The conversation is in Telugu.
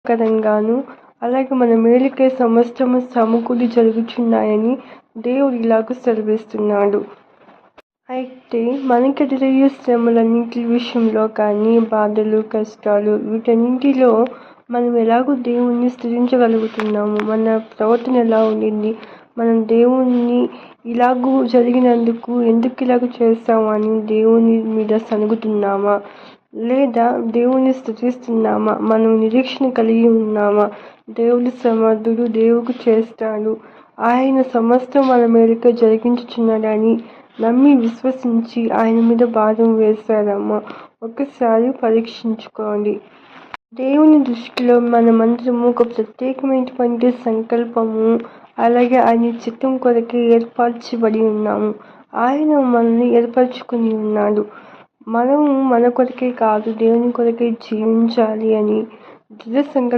కరంగాను అలాగే మన మేలుకే సమస్తము సమకూడి జరుగుచున్నాయని దేవుడు ఇలాగ సెలవిస్తున్నాడు. అయితే మనకి ఎదురయ్యే శ్రమలన్నింటి విషయంలో కానీ బాధలు, కష్టాలు వీటన్నింటిలో మనం ఎలాగో దేవుణ్ణి స్తుతించగలుగుతున్నాము. మన ప్రవర్తన ఎలా ఉండింది, మనం దేవుణ్ణి ఇలాగూ జరిగినందుకు ఎందుకు ఇలాగ చేస్తాము అని దేవుని మీద సనుగుతున్నామా, లేదా దేవుణ్ణి స్తుతిస్తున్నామా, మనం నిరీక్షణ కలిగి ఉన్నామా? దేవుడు సమర్థుడు, దేవుడు చేస్తాడు, ఆయన సమస్తం మన మేలుకే జరిగించుచున్నాడని నమ్మి విశ్వసించి ఆయన మీద భారం వేశారమ్మా. ఒకసారి పరీక్షించుకోండి. దేవుని దృష్టిలో మనమందరము ఒక ప్రత్యేకమైనటువంటి సంకల్పము, అలాగే ఆయన చిత్తం కొరకే ఏర్పరచబడి ఉన్నాము. ఆయన మనల్ని ఏర్పరచుకుని ఉన్నాడు. మనము మన కొరకే కాదు, దేవుని కొరకే జీవించాలి అని దృఢ సంకల్పం